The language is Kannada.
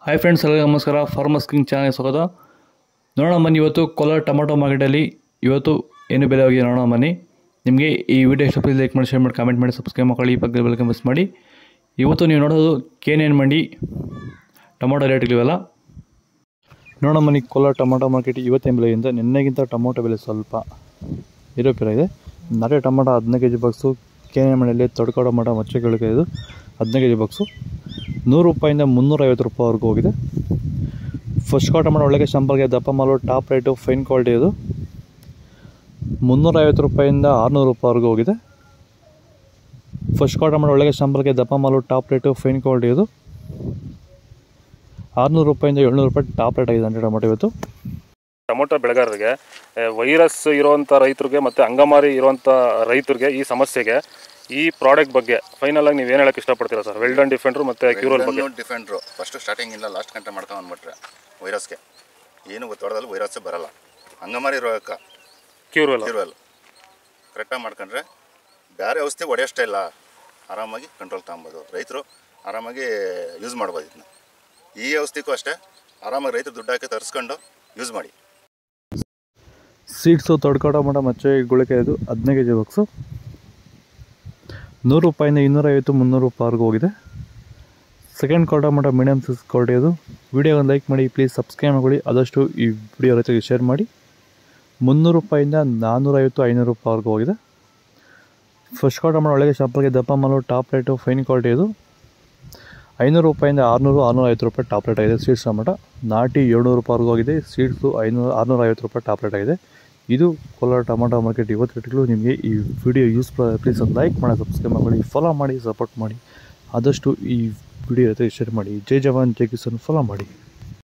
ಹಾಯ್ ಫ್ರೆಂಡ್ಸ್, ಎಲ್ಲರಿಗೂ ನಮಸ್ಕಾರ. ಫಾರ್ಮರ್ಸ್ ಕಿಂಗ್ ಚಾನಲ್ಗೆ ಸ್ವಾಗತ. ನೋಡೋಣ ಬನ್ನಿ, ಇವತ್ತು ಕೋಲಾರ ಟೊಮೊಟೊ ಮಾರ್ಕೆಟಲ್ಲಿ ಇವತ್ತು ಏನು ಬೆಲೆ ಹೋಗಿದೆ ನೋಡೋಣ ಬನ್ನಿ. ನಿಮಗೆ ಈ ವಿಡಿಯೋ ಇಷ್ಟ ಪ್ಲೀಸ್ ಲೈಕ್ ಮಾಡಿ, ಶೇರ್ ಮಾಡಿ, ಕಾಮೆಂಟ್ ಮಾಡಿ, ಸಬ್ಸ್ಕ್ರೈಬ್ ಮಾಡ್ಕೊಳ್ಳಿ. ಈ ಪಕ್ಕದ ಬೆಲ್ ಮಿಸ್ ಮಾಡಿ. ಇವತ್ತು ನೀವು ನೋಡೋದು KNN ಮಂಡಿ ಟೊಮೊಟೊ ರೇಟ್ಗಳಿವೆಲ್ಲ ನೋಡೋಣ ಬನ್ನಿ. ಕೋಲಾರ ಟೊಮೊಟೊ ಮಾರ್ಕೆಟ್ ಇವತ್ತಿನ ಬೆಲೆಯಿಂದ ನಿನ್ನೆಗಿಂತ ಟೊಮೊಟೊ ಬೆಲೆ ಸ್ವಲ್ಪ ಏರೋಪೇರಾಗಿದೆ. ನಾಟಿ ಟೊಮೊಟೊ 15 kg ಬಾಕ್ಸು, KNN ಮಂಡಿಯಲ್ಲಿ ತಡ್ಕೋ ಟೊಮೊಟೊ ಮಚ್ಚೆಗಳಿಗೆ ಇದು 15 kg ಬಾಕ್ಸು 100 ರೂಪಾಯಿಂದ 350 ರೂಪಾಯಿವರೆಗೂ ಹೋಗಿದೆ. ಫಸ್ಟ್ ಕಾಲ್ ಟೊಮೊಟೊ ಒಳಗೆ ಶಾಂಪಲ್ಗೆ ದಪ್ಪ ಮಾಲು ಟಾಪ್ ರೇಟು ಫೈನ್ ಕ್ವಾಲಿಟಿ ಇದು 350 ರೂಪಾಯಿಂದ 600 ರೂಪಾಯಿವರೆಗೂ ಹೋಗಿದೆ. ಫಸ್ಟ್ ಕಾಲ್ ಟೊಮೊಟೊ ಒಳಗೆ ಶಾಂಪಲ್ಗೆ ದಪ್ಪ ಮಾಲು ಟಾಪ್ ರೇಟು ಫೈನ್ ಕ್ವಾಲಿಟಿ ಇದು 600 ರೂಪಾಯಿಂದ 700 ರೂಪಾಯಿ ಟಾಪ್ ರೇಟ್ ಆಗಿದೆ ಅಂದರೆ ಟೊಮೊಟೊ ಇವತ್ತು. ಟೊಮೊಟೊ ಬೆಳೆಗಾರರಿಗೆ, ವೈರಸ್ ಇರುವಂಥ ರೈತರಿಗೆ ಮತ್ತು ಅಂಗಮಾರಿ ಇರುವಂಥ ರೈತರಿಗೆ ಈ ಸಮಸ್ಯೆಗೆ ಈ ಪ್ರಾಡಕ್ಟ್ ಬಗ್ಗೆ ಫೈನಲ್ ಆಗಿ ನೀವು ಏನು ಹೇಳಕ್ಕೆ ಇಷ್ಟಪಡ್ತೀರಾ ಸರ್? ವೆಲ್ಡನ್ ಡಿಫೆಂಡ್ರು ಮತ್ತು ಕ್ಯೂರಲ್ ಬಗ್ಗೆ. ಡಿಫೆಂಡ್ರು ಫಸ್ಟ್ ಸ್ಟಾರ್ಟಿಂಗ್ ಇಲ್ಲ ಲಾಸ್ಟ್ ಗಂಟೆ ಮಾಡ್ಕೊಂಡು ಅಂದ್ಬಿಟ್ರೆ ವೈರಸ್ಗೆ ಏನು ಗೊತ್ತಾಡೋದಲ್ಲಿ ವೈರಸ್ ಬರಲ್ಲ. ಅಂಗಮಾರಿ ರೋಗಕ್ಕೆ ಕ್ಯೂರಲ್ ಕರೆಕ್ಟಾಗಿ ಮಾಡ್ಕೊಂಡ್ರೆ ಬೇರೆ ಔಷಧಿ ಹೊಡೆಯೋಷ್ಟೇ ಇಲ್ಲ, ಆರಾಮಾಗಿ ಕಂಟ್ರೋಲ್ ತಗೊಬೋದು. ರೈತರು ಆರಾಮಾಗಿ ಯೂಸ್ ಮಾಡ್ಬೋದು. ಇದನ್ನ ಈ ಔಷಧಿಗೂ ಅಷ್ಟೇ ಆರಾಮಾಗಿ ರೈತರು ದುಡ್ಡು ಹಾಕಿ ತರಿಸ್ಕೊಂಡು ಯೂಸ್ ಮಾಡಿ. ಸೀಡ್ಸು ತಡ್ಕೋ ಟೊಮೊಟೊ ಮಚ್ಚೆ ಗುಳಿಕೆ ಇದು 15 kg ಬಾಕ್ಸು 100 ರೂಪಾಯಿಂದ 250, 300 ರೂಪಾಯಿವರೆಗೂ ಹೋಗಿದೆ. ಸೆಕೆಂಡ್ ಕಾಲ್ ಟೊಮೊಟೊ ಮೀಡಿಯಮ್ ಸೈಜ್ ಕ್ವಾಲಿಟಿ ಇದು. ವಿಡಿಯೋ ಒಂದು ಲೈಕ್ ಮಾಡಿ, ಪ್ಲೀಸ್ ಸಬ್ಸ್ಕ್ರೈಬ್ ಮಾಡಿ, ಆದಷ್ಟು ಈ ವಿಡಿಯೋ ರೈತರಿಗೆ ಶೇರ್ ಮಾಡಿ. 300 ರೂಪಾಯಿಂದ 450, 500 ರೂಪಾಯಿವರೆಗೂ ಹೋಗಿದೆ. ಫಸ್ಟ್ ಕಾಲ್ ಟೊಮೊಟೊ ಒಳಗೆ ಶಾಂಪಲ್ಗೆ ದಪ್ಪ ಮಾಲು ಟಾಪ್ ರೇಟು ಫೈನ್ ಕ್ವಾಲಿಟಿ ಇದು 500 ರೂಪಾಯಿಂದ 600, 650 ರೂಪಾಯಿ ಟಾಪ್ ರೇಟ್ ಆಗಿದೆ. ಸೀಡ್ಸ್ ಟೊಮೊಟೊ ನಾಟಿ 700 ರೂಪಾಯಿವರೆಗೂ ಹೋಗಿದೆ. ಸೀಡ್ಸು 500, 650 ರೂಪಾಯಿ ಟಾಪ್ ರೇಟ್ ಆಗಿದೆ. ಇದು ಕೋಲಾರ ಟೊಮೊಟೊ ಮಾರ್ಕೆಟ್ ಇವತ್ತು ರೇಟ್ಗಳು. ನಿಮಗೆ ಈ ವಿಡಿಯೋ ಯೂಸ್ಫುಲ್ ಪ್ಲೀಸ್ ಒಂದು ಲೈಕ್ ಮಾಡಿ, ಸಬ್ಸ್ಕ್ರೈಬ್ ಮಾಡಿ, ಫಾಲೋ ಮಾಡಿ, ಸಪೋರ್ಟ್ ಮಾಡಿ, ಆದಷ್ಟು ಈ ವಿಡಿಯೋ ಶೇರ್ ಮಾಡಿ. ಜೈ ಜವಾನ್ ಜೈ ಕಿಸಾನ್ ಫಾಲೋ ಮಾಡಿ.